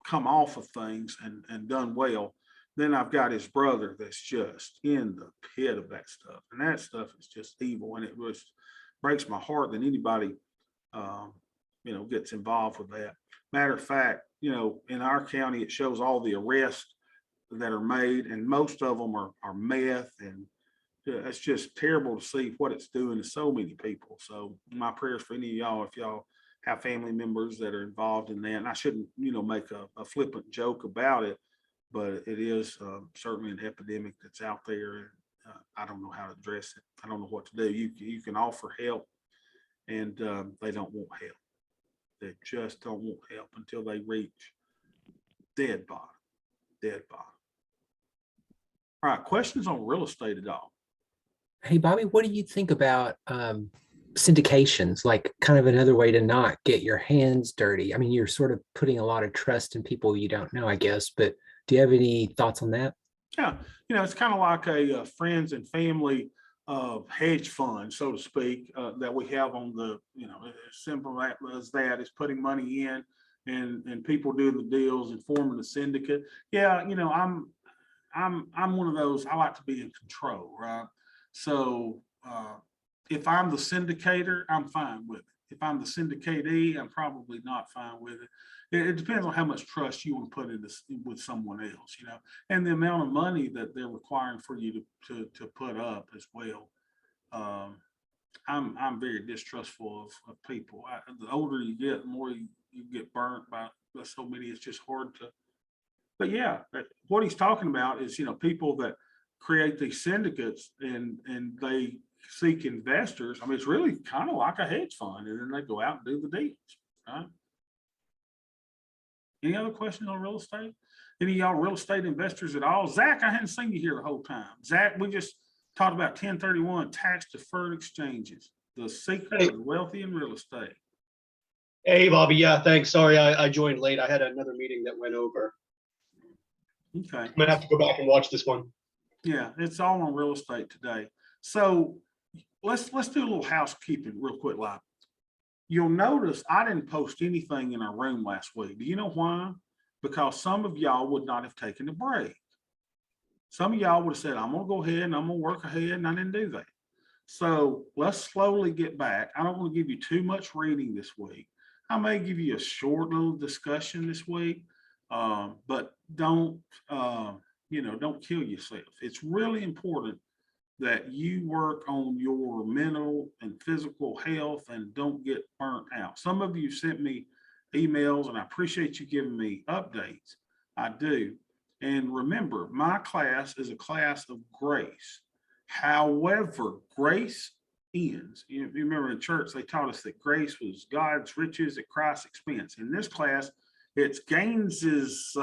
come off of things and done well. Then I've got his brother that's just in the pit of that stuff. And that stuff is just evil. And it breaks my heart that anybody, gets involved with that. Matter of fact, in our county, it shows all the arrests that are made, and most of them are meth. And it's just terrible to see what it's doing to so many people. So my prayers for any of y'all, if y'all have family members that are involved in that. And I shouldn't, make a flippant joke about it, but it is certainly an epidemic that's out there. I don't know how to address it. I don't know what to do. You can offer help, and they don't want help. They just don't want help until they reach dead bottom. All right, questions on real estate at all? Hey, Bobby, what do you think about syndications, like kind of another way to not get your hands dirty? I mean, you're sort of putting a lot of trust in people you don't know, I guess, but do you have any thoughts on that? Yeah, it's kind of like a friends and family hedge fund, so to speak, that we have on the, as simple as that is putting money in and people doing the deals and forming a syndicate. Yeah, I'm one of those. I like to be in control, right? So if I'm the syndicator, I'm fine with it. If I'm the syndicatee, I'm probably not fine with it. It depends on how much trust you want to put in this with someone else, and the amount of money that they're requiring for you to put up as well. I'm very distrustful of people. The older you get, the more you get burnt by so many. It's just hard to. But yeah, what he's talking about is people that create these syndicates and they seek investors. I mean, it's really kind of like a hedge fund, and then they go out and do the deals. Right? Any other questions on real estate? Any of y'all real estate investors at all? Zach, I hadn't seen you here the whole time. Zach, we just talked about 1031 tax deferred exchanges, the secret of the wealthy in real estate. Hey, Bobby. Yeah, thanks. Sorry, I joined late. I had another meeting that went over. Okay. I'm gonna have to go back and watch this one. Yeah, it's all on real estate today. So let's do a little housekeeping real quick. Like, you'll notice I didn't post anything in our room last week. Do you know why? Because some of y'all would not have taken a break. Some of y'all would have said, I'm gonna go ahead and I'm gonna work ahead, and I didn't do that. So let's slowly get back. I don't want to give you too much reading this week. I may give you a short little discussion this week, but don't kill yourself. It's really important that you work on your mental and physical health and don't get burnt out. Some of you sent me emails, and I appreciate you giving me updates. I do. And remember, my class is a class of grace. However, grace ends. You remember in church, they taught us that grace was God's riches at Christ's expense. In this class, it's gains is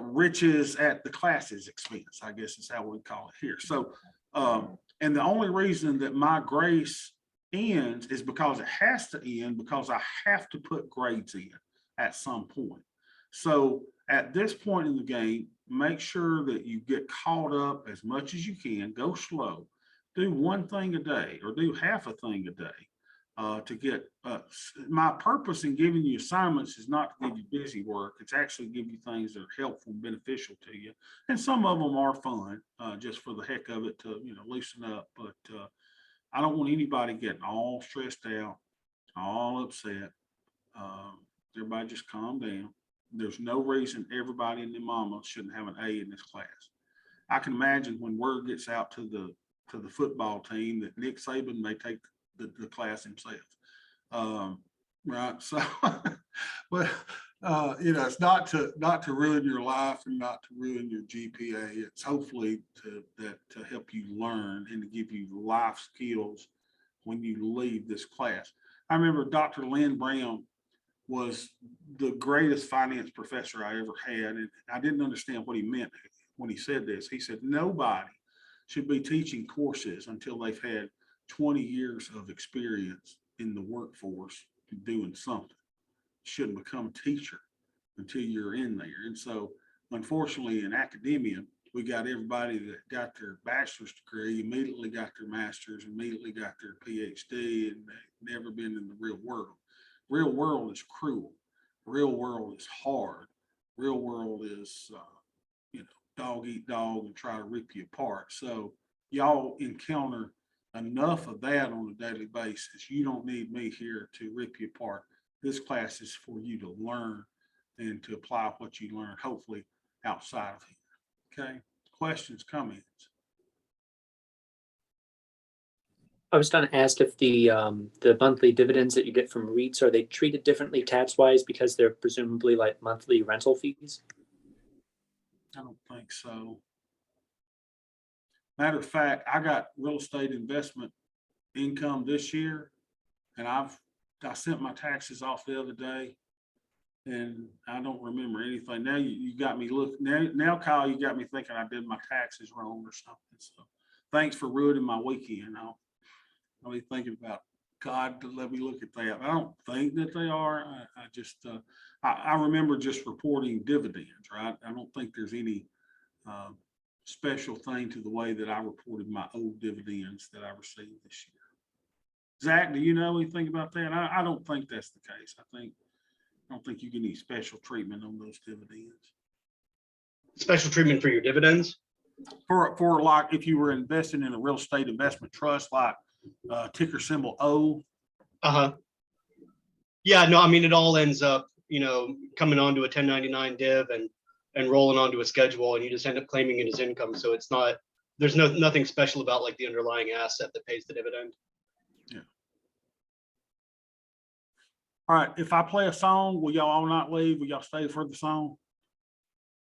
riches at the class's expense, I guess is how we call it here. So, and the only reason that my grace ends is because it has to end, because I have to put grades in at some point. So at this point in the game, make sure that you get caught up as much as you can, go slow, do one thing a day or do half a thing a day to get, my purpose in giving you assignments is not to give you busy work. It's actually give you things that are helpful and beneficial to you. And some of them are fun, just for the heck of it to, loosen up. But I don't want anybody getting all stressed out, all upset. Everybody just calm down. There's no reason everybody and their mama shouldn't have an A in this class. I can imagine when word gets out to the football team that Nick Saban may take the class himself. Right. So, but it's not to ruin your life and not to ruin your GPA. It's hopefully to help you learn and to give you life skills when you leave this class. I remember Dr. Lynn Brown was the greatest finance professor I ever had. And I didn't understand what he meant when he said this. He said, nobody should be teaching courses until they've had 20 years of experience in the workforce doing something. You shouldn't become a teacher until you're in there. And so, unfortunately, in academia, we got everybody that got their bachelor's degree, immediately got their master's, immediately got their PhD, and they've never been in the real world. Real world is cruel. Real world is hard. Real world is, dog eat dog and try to rip you apart. So y'all encounter enough of that on a daily basis. You don't need me here to rip you apart. This class is for you to learn and to apply what you learn, hopefully outside of here. Okay. Questions, comments? I was going to ask if the monthly dividends that you get from REITs, are they treated differently tax-wise because they're presumably like monthly rental fees? I don't think so. Matter of fact, I got real estate investment income this year, and I sent my taxes off the other day, and I don't remember anything. Now you got me now, Kyle, you got me thinking I did my taxes wrong or something. So thanks for ruining my weekend. I'll be thinking about God to let me look at that. I don't think that they are. I just I remember just reporting dividends, right? I don't think there's any special thing to the way that I reported my old dividends that I received this year. Zach, do you know anything about that? I don't think that's the case. I don't think you get any special treatment on those dividends. Special treatment for your dividends? For like if you were investing in a real estate investment trust, like ticker symbol O. Yeah, no, I mean, it all ends up, coming onto a 1099 div and rolling onto a schedule, and you just end up claiming it as income. So it's not, there's nothing special about like the underlying asset that pays the dividend. Yeah. All right. If I play a song, will y'all all not leave? Will y'all stay for the song?